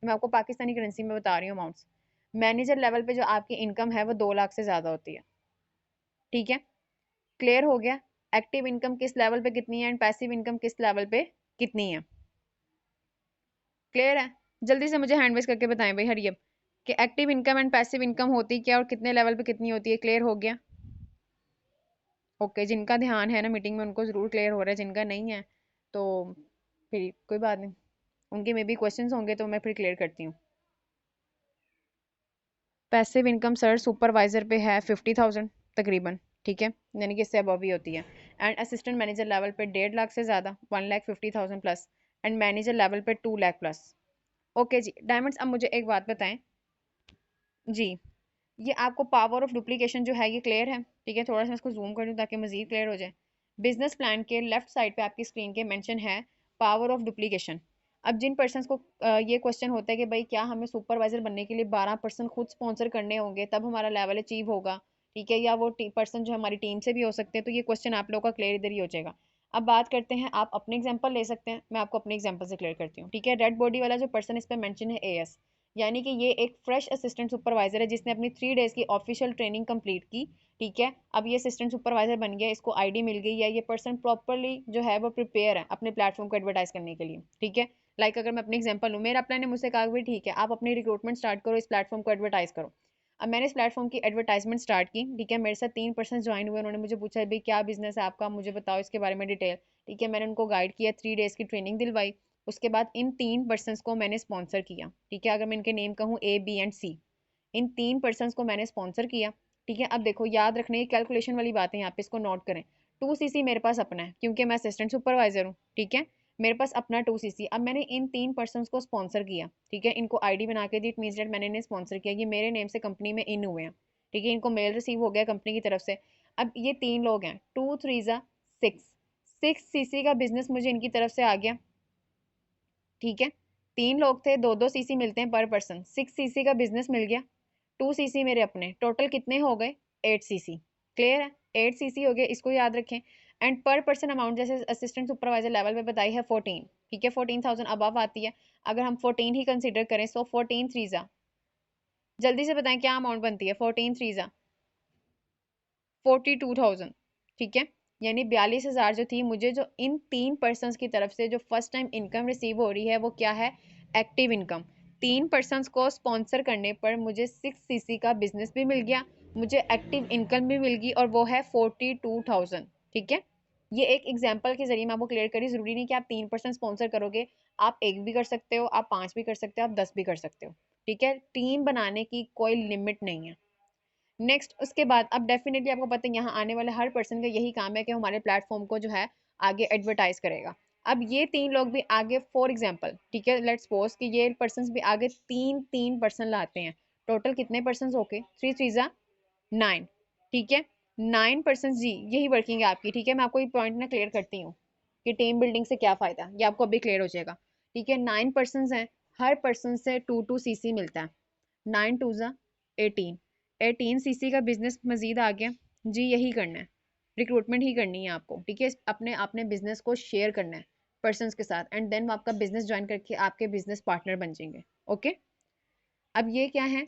मैं आपको पाकिस्तानी करेंसी में बता रही हूँ अमाउंट्स। मैनेजर लेवल पे जो आपकी इनकम है वो 2 लाख से ज़्यादा होती है, ठीक है। क्लियर हो गया? एक्टिव इनकम किस लेवल पे कितनी है एंड पैसिव इनकम किस लेवल पे कितनी है? क्लियर है? जल्दी से मुझे हैंड रेज करके बताएं भाई, हरियप, कि active income and passive income होती क्या और कितने लेवल पे कितनी होती है। क्लियर हो गया? ओके, जिनका ध्यान है ना मीटिंग में उनको ज़रूर क्लियर हो रहा है, जिनका नहीं है तो फिर कोई बात नहीं, उनके में भी क्वेश्चंस होंगे तो मैं फिर क्लियर करती हूँ। पैसिव इनकम सर सुपरवाइजर पे है 50,000 तकरीबन, ठीक है, यानी कि इससे अबव ही होती है। एंड असिस्टेंट मैनेजर लेवल पे 1.5 लाख से ज़्यादा 1,50,000 प्लस, एंड मैनेजर लेवल पे 2 लाख प्लस। ओके जी डायमंड्स, अब मुझे एक बात बताएं जी, ये आपको पावर ऑफ डुप्लीकेशन जो है ये क्लियर है? ठीक है, थोड़ा सा इसको जूम कर दूं ताकि मजीद क्लियर हो जाए। बिजनेस प्लान के लेफ्ट साइड पे आपकी स्क्रीन के मेंशन है पावर ऑफ डुप्लीकेशन। अब जिन पर्सन्स को ये क्वेश्चन होता है कि भाई क्या हमें सुपरवाइजर बनने के लिए 12% खुद स्पॉन्सर करने होंगे तब हमारा लेवल अचीव होगा, ठीक है, या वो पर्सन जो हमारी टीम से भी हो सकते हैं, तो ये क्वेश्चन आप लोगों का क्लियर इधर ही हो जाएगा। अब बात करते हैं, आप अपने एग्जाम्पल ले सकते हैं, मैं आपको अपने एग्जाम्पल से क्लियर करती हूँ, ठीक है। रेड बॉडी वाला जो पर्सन इस पर मेंशन है एएस, यानी कि ये एक फ्रेश असिस्टेंट सुपरवाइजर है जिसने अपनी 3 डेज की ऑफिशियल ट्रेनिंग कंप्लीट की, ठीक है। अब ये असिस्टेंट सुपरवाइजर बन गया, इसको आईडी मिल गई है, ये पर्सन प्रॉपरली जो है वो प्रिपेयर है अपने प्लेटफॉर्म को एडवर्टाइज करने के लिए, ठीक है। लाइक अगर मैं अपनी एग्जांपल लूँ, मेरा प्लान ने मुझसे कहा भी ठीक है आप अपनी रिक्रूटमेंट स्टार्ट करो, इस प्लेटफॉर्म को एडवर्टाइज करो। अब मैंने इस प्लेटफॉर्म की एडवर्टाइजमेंट स्टार्ट की, ठीक है। मेरे साथ 3 पर्सन ज्वाइन हुए, उन्होंने मुझे पूछा भाई क्या बिजनेस है आपका, मुझे बताओ इसके बारे में डिटेल, ठीक है। मैंने उनको गाइड किया, 3 डेज की ट्रेनिंग दिलवाई। उसके बाद इन 3 पर्सनस को मैंने स्पॉन्सर किया, ठीक है। अगर मैं इनके नेम कहूँ ए बी एंड सी, इन 3 पर्सनस को मैंने स्पॉन्सर किया, ठीक है। अब देखो याद रखने की कैलकुलेशन वाली बात है यहाँ पे, इसको नोट करें। 2cc मेरे पास अपना है क्योंकि मैं असिस्टेंट सुपरवाइजर हूँ, ठीक है। मेरे पास अपना 2cc। अब मैंने इन 3 पर्सनस को स्पॉन्सर किया, ठीक है, इनको आईडी बना के दी, इट मींस दैट मैंने इन्हें स्पॉन्सर किया, ये मेरे नेम से कंपनी में इन हुए हैं, ठीक है। इनको मेल रिसीव हो गया कंपनी की तरफ से। अब ये 3 लोग हैं, 2 3 6, 6cc का बिजनेस मुझे इनकी तरफ से आ गया, ठीक है। 3 लोग थे, 2-2 cc मिलते हैं पर पर्सन, 6cc का बिजनेस मिल गया, 2cc मेरे अपने, टोटल कितने हो गए? 8cc। क्लियर है? 8cc हो गए, इसको याद रखें। एंड पर पर्सन अमाउंट जैसे असिस्टेंट सुपरवाइजर लेवल पे बताई है 14, ठीक है, 14,000 अबव आती है। अगर हम 14 ही कंसिडर करें सो 14 3 जल्दी से बताएं क्या अमाउंट बनती है? 14 3 42,000, ठीक है। यानी 42,000 जो थी मुझे, जो इन 3 पर्सन की तरफ से जो फर्स्ट टाइम इनकम रिसीव हो रही है वो क्या है? Active income. 3 पर्सन को स्पॉन्सर करने पर मुझे 6cc का बिजनेस भी मिल गया, मुझे एक्टिव इनकम भी मिल गई, और वो है 42,000, ठीक है। ये एक एग्जाम्पल के जरिए मैं आपको क्लियर करी, जरूरी नहीं कि आप 3 पर्सन स्पॉन्सर करोगे, आप 1 भी कर सकते हो, आप 5 भी कर सकते हो, आप 10 भी कर सकते हो, ठीक है। टीम बनाने की कोई लिमिट नहीं है। नेक्स्ट उसके बाद अब डेफिनेटली आपको पता है यहाँ आने वाले हर पर्सन का यही काम है कि हमारे प्लेटफॉर्म को जो है आगे एडवर्टाइज करेगा। अब ये 3 लोग भी आगे फॉर एग्जांपल, ठीक है, लेट्स सपोज कि ये पर्सन भी आगे 3 पर्सन लाते हैं, टोटल कितने पर्सन ओके 3 3 9, ठीक है। 9 पर्सन जी, यही वर्किंग है आपकी, ठीक है। मैं आपको ये पॉइंट ना क्लियर करती हूँ कि टीम बिल्डिंग से क्या फ़ायदा, ये आपको अभी क्लियर हो जाएगा, ठीक है। 9 पर्सन हैं, हर पर्सन से 2-2 cc मिलता है, 9 2 18, 18cc का बिजनेस मजीद आ गया जी। यही करना है, रिक्रूटमेंट ही करनी है आपको, ठीक है। अपने अपने बिजनेस को शेयर करना है पर्सनस के साथ, एंड देन वो आपका बिजनेस ज्वाइन करके आपके बिजनेस पार्टनर बन जाएंगे, ओके। अब ये क्या है,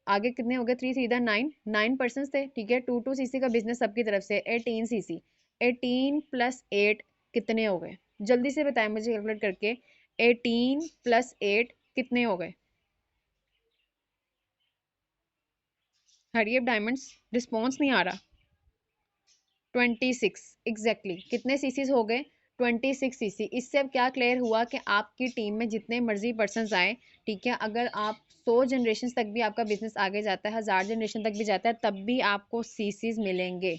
आगे कितने हो गए? 3 3 9, 9 पर्सन थे, ठीक है। 2-2 cc का बिजनेस सबकी तरफ से 18cc, 18 + 8 कितने हो गए? जल्दी से बताएं मुझे कैलकुलेट करके, 18 + 8 कितने हो गए? हरियप डायमंड्स, रिस्पॉन्स नहीं आ रहा। 26 एग्जैक्टली कितने सीसीज हो गए? 26cc। इससे अब क्या क्लियर हुआ कि आपकी टीम में जितने मर्जी पर्सन आए, ठीक है, अगर आप 100 जनरेशन तक भी आपका बिजनेस आगे जाता है, 1000 जनरेशन तक भी जाता है, तब भी आपको सीसीज मिलेंगे,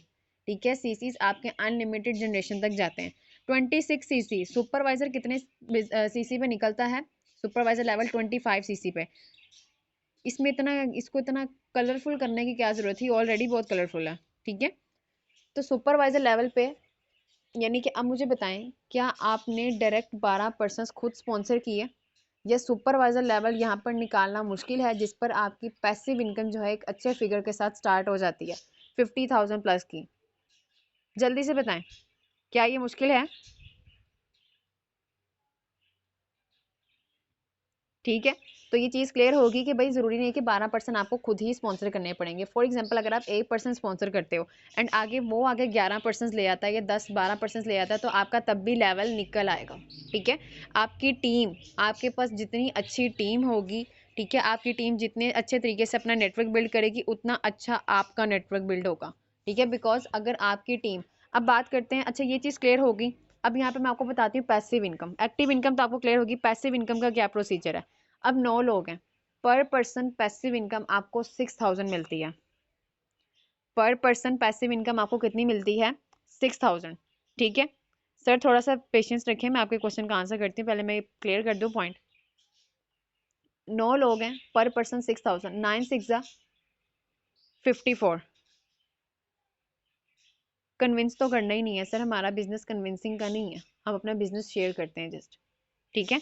ठीक है। सीसीज आपके अनलिमिटेड जनरेशन तक जाते हैं। 26cc सुपरवाइजर कितने सीसी पे निकलता है? सुपरवाइजर लेवल 25 cc पे। इसमें इतना, इसको इतना कलरफुल करने की क्या ज़रूरत थी, ऑलरेडी बहुत कलरफुल है। ठीक है, तो सुपरवाइजर लेवल पे यानी कि अब मुझे बताएं, क्या आपने डायरेक्ट 12 पर्सन खुद स्पॉन्सर किए, या सुपरवाइजर लेवल यहाँ पर निकालना मुश्किल है, जिस पर आपकी पैसिव इनकम जो है एक अच्छे फिगर के साथ स्टार्ट हो जाती है 50,000 प्लस की। जल्दी से बताएं, क्या ये मुश्किल है? ठीक है, तो ये चीज़ क्लियर होगी कि भाई ज़रूरी नहीं है कि 12% आपको खुद ही स्पॉन्सर करने पड़ेंगे। फॉर एग्जांपल अगर आप 1% स्पॉन्सर करते हो एंड आगे वो आगे 11% ले आता है या 10-12% ले आता है, तो आपका तब भी लेवल निकल आएगा। ठीक है, आपकी टीम, आपके पास जितनी अच्छी टीम होगी, ठीक है, आपकी टीम जितने अच्छे तरीके से अपना नेटवर्क बिल्ड करेगी, उतना अच्छा आपका नेटवर्क बिल्ड होगा। ठीक है, बिकॉज अगर आपकी टीम, अब बात करते हैं, अच्छा ये चीज़ क्लियर होगी। अब यहाँ पे मैं आपको बताती हूँ पैसिव इनकम, एक्टिव इनकम तो आपको क्लियर होगी, पैसिव इनकम का क्या प्रोसीजर है। अब 9 लोग हैं, पर पर्सन पैसिव इनकम आपको 6,000 मिलती है। पर पर्सन पैसिव इनकम आपको कितनी मिलती है? 6,000। ठीक है सर, थोड़ा सा पेशेंस रखें, मैं आपके क्वेश्चन का आंसर करती हूँ, पहले मैं क्लियर कर दूँ पॉइंट। 9 लोग हैं, पर पर्सन 6,000, 9 6 54। कन्विंस तो करना ही नहीं है सर, हमारा बिजनेस कन्विंसिंग का नहीं है, हम अपना बिजनेस शेयर करते हैं जस्ट। ठीक है,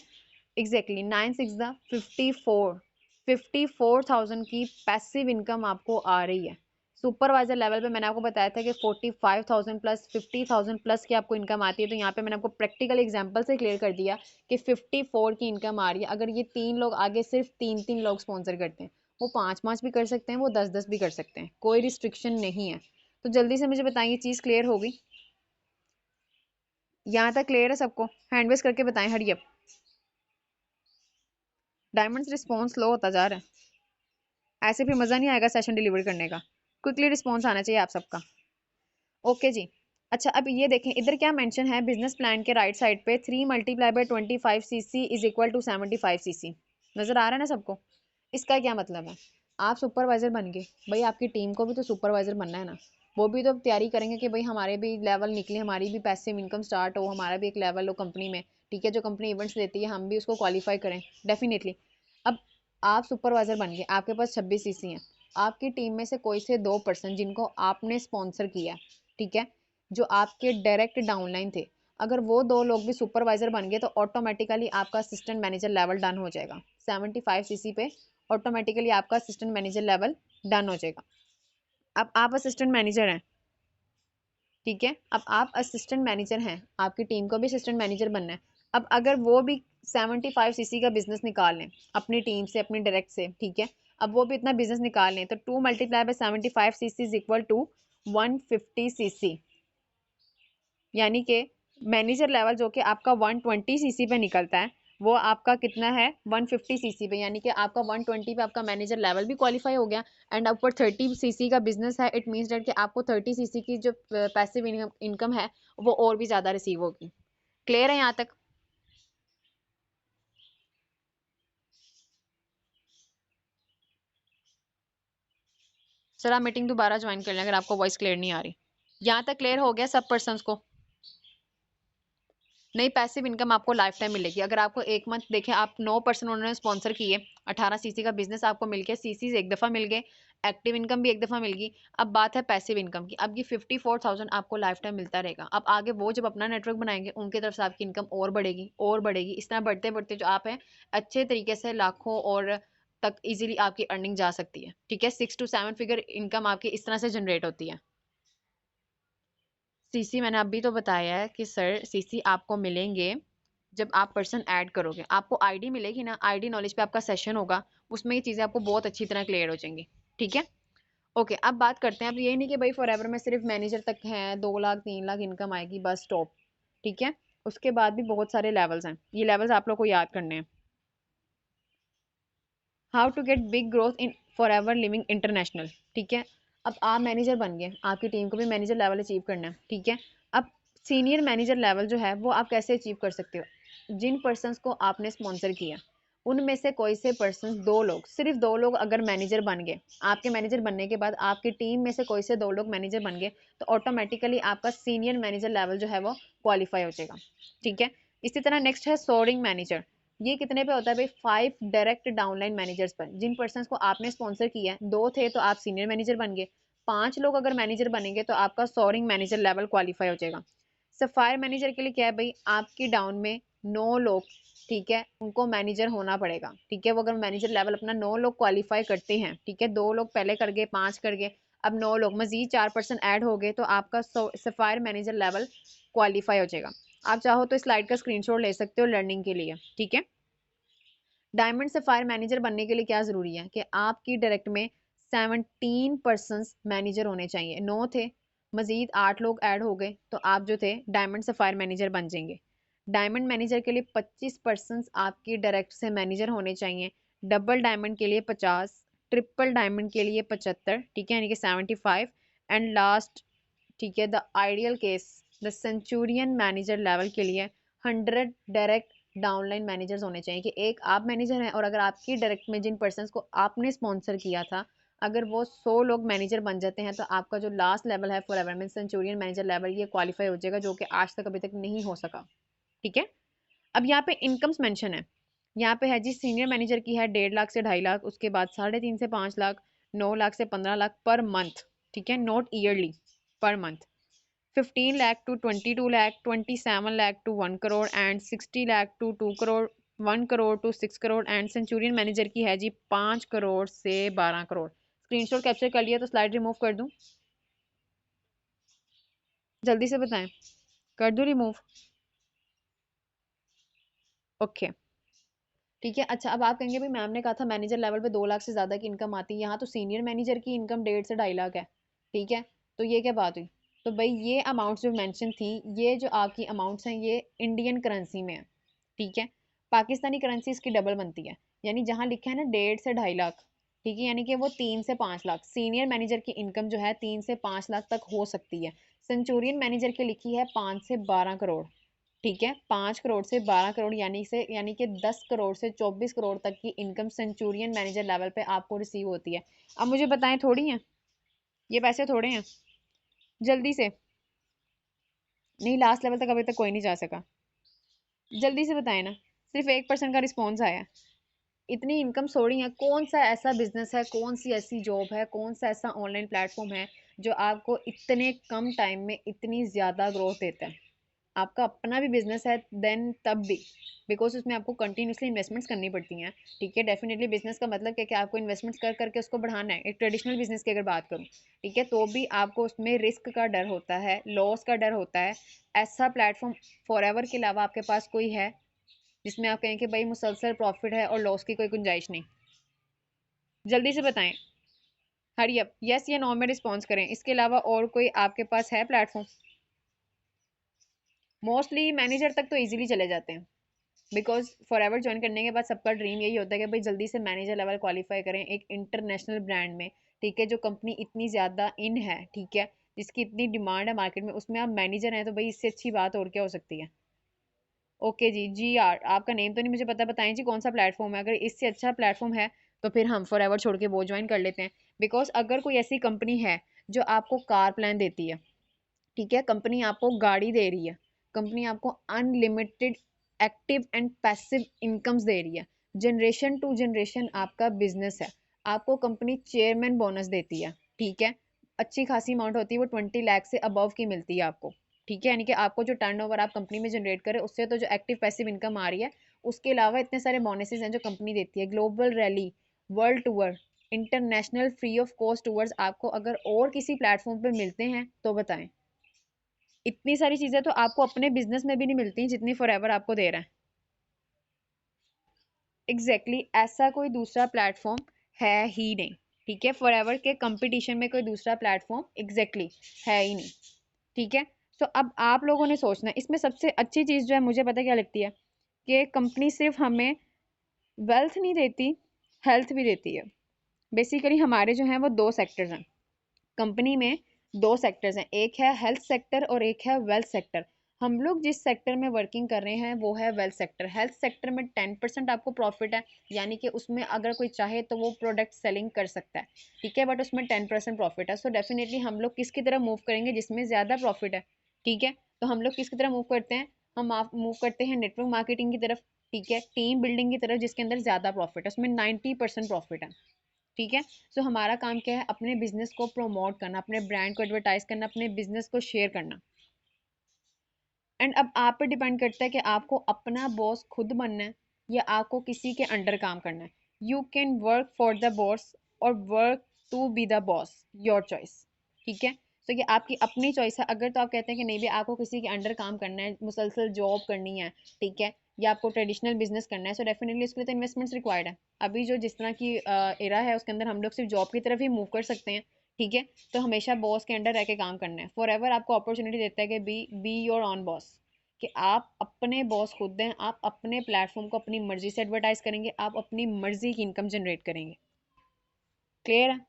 एग्जैक्टली 9 6 54, 54,000 की पैसिव इनकम आपको आ रही है। सुपरवाइजर लेवल पे मैंने आपको बताया था कि 45,000 प्लस 50,000 प्लस की आपको इनकम आती है, तो यहाँ पे मैंने आपको प्रैक्टिकल एग्जांपल से क्लियर कर दिया कि 54 की इनकम आ रही है। अगर ये 3 लोग आगे सिर्फ 3 लोग स्पॉन्सर करते हैं, वो 5 भी कर सकते हैं, वो 10 भी कर सकते हैं, कोई रिस्ट्रिक्शन नहीं है। तो जल्दी से मुझे बताएं, चीज़ क्लियर होगी? यहाँ तक क्लियर है सबको? हैंड रेज करके बताएं, हरी अप। डायमंड्स रिस्पॉन्स लो होता जा रहा है, ऐसे फिर मज़ा नहीं आएगा सेशन डिलीवर करने का। क्विकली रिस्पॉन्स आना चाहिए आप सबका। ओके जी, अच्छा अब ये देखें, इधर क्या मेंशन है बिजनेस प्लान के राइट साइड पे, 3 multiply by 25 cc is equal to 75 cc। नज़र आ रहा है ना सबको? इसका क्या मतलब है? आप सुपरवाइजर बन गए, भाई आपकी टीम को भी तो सुपरवाइजर बनना है ना, वो भी तो तैयारी करेंगे कि भाई हमारे भी लेवल निकले, हमारी भी पैसिव इनकम स्टार्ट हो, हमारा भी एक लेवल हो कंपनी में। ठीक है, जो कंपनी इवेंट्स देती है हम भी उसको क्वालिफाई करें डेफिनेटली। अब आप सुपरवाइजर बन गए, आपके पास 26 cc हैं, आपकी टीम में से कोई से 2 पर्सन जिनको आपने स्पॉन्सर किया, ठीक है, जो आपके डायरेक्ट डाउनलाइन थे, अगर वो 2 लोग भी सुपरवाइजर बन गए, तो ऑटोमेटिकली आपका असिस्टेंट मैनेजर लेवल डन हो जाएगा 75 cc पे, ऑटोमेटिकली आपका असिस्टेंट मैनेजर लेवल डन हो जाएगा। अब आप असिस्टेंट मैनेजर हैं, ठीक है, अब आप असिस्टेंट मैनेजर हैं, आपकी टीम को भी असिस्टेंट मैनेजर बनना है। अब अगर वो भी 75 cc का बिजनेस निकाल लें अपनी टीम से, अपनी डायरेक्ट से, ठीक है, अब वो भी इतना बिजनेस निकाल लें, तो 2 multiply by 75 cc is equal to 150 cc। यानी कि मैनेजर लेवल जो कि आपका 120 cc पे निकलता है, वो आपका कितना है? 150 cc पे, यानी कि आपका 120 पे आपका मैनेजर लेवल भी क्वालिफाई हो गया। एंड ऊपर 30 cc का बिजनेस है, इट मीन्स डेट कि आपको 30 cc की जो पैसिव इनकम है वो और भी ज़्यादा रिसीव होगी। क्लियर है यहाँ तक? सर आप मीटिंग दोबारा ज्वाइन कर लें अगर आपको वॉइस क्लियर नहीं आ रही। यहाँ तक क्लियर हो गया सब पर्सनस को? नई पैसिव इनकम आपको लाइफ टाइम मिलेगी। अगर आपको एक मंथ देखें, आप 9% उन्होंने स्पॉन्सर किए, 18 cc का बिजनेस आपको मिल गया, सीसीज एक दफ़ा मिल गए, एक्टिव इनकम भी एक दफ़ा मिल गई। अब बात है पैसिव इनकम की, अब ये 54,000 आपको लाइफ टाइम मिलता रहेगा। अब आगे वो जब अपना नेटवर्क बनाएंगे, उनकी तरफ से आपकी इनकम और बढ़ेगी और बढ़ेगी, इस तरह बढ़ते बढ़ते जो आप हैं अच्छे तरीके से लाखों और तक इजीली आपकी अर्निंग जा सकती है। ठीक है, 6 to 7 फिगर इनकम आपकी इस तरह से जनरेट होती है। सीसी मैंने अभी तो बताया है कि सर सीसी आपको मिलेंगे जब आप पर्सन ऐड करोगे, आपको आईडी मिलेगी ना, आईडी नॉलेज पे आपका सेशन होगा, उसमें ये चीज़ें आपको बहुत अच्छी तरह क्लियर हो जाएंगी। ठीक है, ओके, अब बात करते हैं, अब ये नहीं कि भाई फॉर एवर में सिर्फ मैनेजर तक है, 2 लाख 3 लाख इनकम आएगी बस स्टॉप। ठीक है, उसके बाद भी बहुत सारे लेवल्स हैं, ये लेवल्स आप लोग को याद करने हैं। How to get big growth in forever living international. ठीक है, अब आप मैनेजर बन गए, आपकी टीम को भी मैनेजर लेवल अचीव करना है। ठीक है, अब सीनियर मैनेजर लेवल जो है वो आप कैसे अचीव कर सकते हो? जिन पर्सनस को आपने स्पॉन्सर किया, उनमें से कोई से पर्सन 2 लोग, सिर्फ 2 लोग अगर मैनेजर बन गए, आपके मैनेजर बनने के बाद आपकी टीम में से कोई से 2 लोग मैनेजर बन गए, तो ऑटोमेटिकली आपका सीनियर मैनेजर लेवल जो है वो क्वालिफाई हो जाएगा। ठीक है, इसी तरह नेक्स्ट है सोअरिंग मैनेजर। ये कितने पे होता है भाई? 5 डायरेक्ट डाउनलाइन मैनेजर्स पर, जिन पर्सनस को आपने स्पॉन्सर किया है। 2 थे तो आप सीनियर मैनेजर बन गए, 5 लोग अगर मैनेजर बनेंगे तो आपका सोअरिंग मैनेजर लेवल क्वालिफाई हो जाएगा। सफायर मैनेजर के लिए क्या है भाई? आपकी डाउन में 9 लोग, ठीक है, उनको मैनेजर होना पड़ेगा। ठीक है, वो अगर मैनेजर लेवल अपना 9 लोग क्वालिफाई करते हैं, ठीक है, 2 लोग पहले कर गए, 5 कर गए, अब 9 लोग, मजीद 4 पर्सन ऐड हो गए, तो आपका सफायर मैनेजर लेवल क्वालिफाई हो जाएगा। आप चाहो तो स्लाइड का स्क्रीनशॉट ले सकते हो लर्निंग के लिए। ठीक है, डायमंड सफायर मैनेजर बनने के लिए क्या ज़रूरी है कि आपकी डायरेक्ट में 17 पर्सनस मैनेजर होने चाहिए। 9 थे, मजीद 8 लोग ऐड हो गए, तो आप जो थे डायमंड सफायर मैनेजर बन जाएंगे। डायमंड मैनेजर के लिए 25 पर्सनस आपकी डायरेक्ट से मैनेजर होने चाहिए। डबल डायमंड के लिए 50, ट्रिपल डायमंड के लिए 75, ठीक है, यानी कि 75, एंड लास्ट, ठीक है, the ideal case, the Centurion manager level के लिए 100 डायरेक्ट डाउनलाइन मैनेजर्स होने चाहिए कि एक आप मैनेजर हैं और अगर आपकी डायरेक्ट में जिन पर्सनस को आपने स्पॉन्सर किया था अगर वो 100 लोग मैनेजर बन जाते हैं तो आपका जो लास्ट लेवल है फॉर एवर में सेंचुरियन मैनेजर लेवल ये क्वालिफाई हो जाएगा, जो कि आज तक अभी तक नहीं हो सका। ठीक है, अब यहाँ पे इनकम्स मेंशन है। यहाँ पे है जी सीनियर मैनेजर की है 1.5 लाख से 2.5 लाख, उसके बाद 3.5 से 5 लाख, 9 लाख से 15 लाख पर मंथ। ठीक है, not yearly, per month. 15 lakh to 22 lakh, 27 lakh to 1 crore and 60 lakh to 2 crore, 1 crore to 6 crore and Centurion manager की है जी 5 करोड़ से 12 करोड़। स्क्रीनशॉट कैप्चर कर लिया तो स्लाइड रिमूव कर दूं? जल्दी से बताएं, कर दूं रिमूव? ओके, ठीक है। अच्छा, अब आप कहेंगे भाई मैम ने कहा था मैनेजर लेवल पे 2 लाख से ज़्यादा की इनकम आती है, यहाँ तो सीनियर मैनेजर की इनकम 1.5 से 2.5 लाख है। ठीक है, तो ये क्या बात हुई? तो भाई ये अमाउंट्स जो मेंशन थी, ये जो आपकी अमाउंट्स हैं ये इंडियन करेंसी में है। ठीक है, पाकिस्तानी करेंसी इसकी डबल बनती है, यानी जहाँ लिखा है ना 1.5 से 2.5 लाख, ठीक है, यानी कि वो 3 से 5 लाख सीनियर मैनेजर की इनकम जो है 3 से 5 लाख तक हो सकती है। सेंचुरियन मैनेजर की लिखी है 5 से 12 करोड़। ठीक है, 5 करोड़ से 12 करोड़ यानी कि 10 करोड़ से 24 करोड़ तक की इनकम सेंचुरियन मैनेजर लेवल पे आपको रिसीव होती है। अब मुझे बताएं, थोड़ी है ये पैसे? थोड़े हैं? जल्दी से, नहीं लास्ट लेवल तक अभी तक कोई नहीं जा सका। जल्दी से बताएं ना, सिर्फ 1% का रिस्पॉन्स आया। इतनी इनकम थोड़ी है। कौन सा ऐसा बिजनेस है, कौन सी ऐसी जॉब है, कौन सा ऐसा ऑनलाइन प्लेटफॉर्म है जो आपको इतने कम टाइम में इतनी ज़्यादा ग्रोथ देता है? आपका अपना भी बिजनेस है देन तब भी, बिकॉज उसमें आपको कंटिन्यूसली इन्वेस्टमेंट्स करनी पड़ती हैं। ठीक है, डेफिनेटली बिजनेस का मतलब क्या है कि आपको इन्वेस्टमेंट्स कर करके उसको बढ़ाना है। एक ट्रेडिशनल बिजनेस की अगर बात करूँ, ठीक है, तो भी आपको उसमें रिस्क का डर होता है, लॉस का डर होता है। ऐसा प्लेटफॉर्म फॉर एवर के अलावा आपके पास कोई है जिसमें आप कहें कि भाई मुसलसल प्रॉफिट है और लॉस की कोई गुंजाइश नहीं? जल्दी से बताएं, हरी अप, यस या नो में रिस्पॉन्स करें। इसके अलावा और कोई आपके पास है प्लेटफॉर्म? मोस्टली मैनेजर तक तो ईजिली चले जाते हैं, बिकॉज फॉर एवर ज्वाइन करने के बाद सबका ड्रीम यही होता है कि भाई जल्दी से मैनेजर लेवल क्वालिफाई करें एक इंटरनेशनल ब्रांड में। ठीक है, जो कंपनी इतनी ज़्यादा इन है, ठीक है, जिसकी इतनी डिमांड है मार्केट में, उसमें आप मैनेजर हैं तो भाई इससे अच्छी बात और क्या हो सकती है? ओके जी, जी आर, आपका नेम तो नहीं मुझे पता, बताएं जी कौन सा प्लेटफॉर्म है? अगर इससे अच्छा प्लेटफॉर्म है तो फिर हम फॉर एवर छोड़ के वो ज्वाइन कर लेते हैं। बिकॉज अगर कोई ऐसी कंपनी है जो आपको कार प्लान देती है, ठीक है, कंपनी आपको गाड़ी दे रही है, कंपनी आपको unlimited active and passive incomes दे रही है, जनरेशन टू जनरेशन आपका बिजनेस है, आपको कंपनी चेयरमैन बोनस देती है, ठीक है, अच्छी खासी अमाउंट होती है, वो 20 लाख से अबव की मिलती है आपको। ठीक है, यानी कि आपको जो टर्नओवर आप कंपनी में जनरेट करें उससे तो जो एक्टिव पैसिव इनकम आ रही है, उसके अलावा इतने सारे बोनसेस हैं जो कंपनी देती है। Global rally, world tour, international free of cost tours आपको अगर और किसी प्लेटफॉर्म पे मिलते हैं तो बताएं। इतनी सारी चीजें तो आपको अपने बिजनेस में भी नहीं मिलती जितनी फॉरएवर आपको दे रहा है। एग्जैक्टली exactly, ऐसा कोई दूसरा प्लेटफॉर्म है ही नहीं। ठीक है, फॉरएवर के कंपटीशन में कोई दूसरा प्लेटफॉर्म एग्जैक्टली है ही नहीं। ठीक है, तो अब आप लोगों ने सोचना है इसमें सबसे अच्छी चीज़ जो है मुझे पता क्या लगती है कि कंपनी सिर्फ हमें वेल्थ नहीं देती, हेल्थ भी देती है। बेसिकली हमारे जो हैं वो दो सेक्टर्स हैं कंपनी में, दो सेक्टर्स हैं, एक है हेल्थ सेक्टर और एक है वेल्थ सेक्टर। हम लोग जिस सेक्टर में वर्किंग कर रहे हैं वो है वेल्थ सेक्टर। हेल्थ सेक्टर में 10% आपको प्रॉफिट है, यानी कि उसमें अगर कोई चाहे तो वो प्रोडक्ट सेलिंग कर सकता है, ठीक है, बट उसमें 10% प्रॉफिट है। सो डेफिनेटली हम लोग किसकी तरह मूव करेंगे जिसमें ज़्यादा प्रॉफिट है? ठीक है, तो हम लोग किसकी तरह मूव करते हैं? हम मूव करते हैं नेटवर्क मार्केटिंग की तरफ। ठीक है, टीम बिल्डिंग की तरफ जिसके अंदर ज़्यादा प्रॉफिट है, उसमें 90% प्रॉफिट है। ठीक है, सो हमारा काम क्या है, अपने बिजनेस को प्रमोट करना, अपने ब्रांड को एडवर्टाइज करना, अपने बिजनेस को शेयर करना। एंड अब आप पे डिपेंड करता है कि आपको अपना बॉस खुद बनना है या आपको किसी के अंडर काम करना है। You can work for the boss और work to be the boss, your choice. ठीक है, तो ये आपकी अपनी चॉइस है। अगर तो आप कहते हैं कि नहीं भी आपको किसी के अंडर काम करना है, मुसलसल जॉब करनी है, ठीक है, या आपको ट्रेडिशनल बिजनेस करना है, सो डेफिनेटली उसके लिए तो इन्वेस्टमेंट्स रिक्वायर्ड है। अभी जो जिस तरह की एरा है उसके अंदर हम लोग सिर्फ जॉब की तरफ ही मूव कर सकते हैं। ठीक है, तो हमेशा बॉस के अंडर रह के काम करना है। फॉर एवर आपको अपॉर्चुनिटी देता है कि बी योर ऑन बॉस, कि आप अपने बॉस खुद हैं, आप अपने प्लेटफॉर्म को अपनी मर्जी से एडवर्टाइज करेंगे, आप अपनी मर्जी की इनकम जनरेट करेंगे। क्लियर है?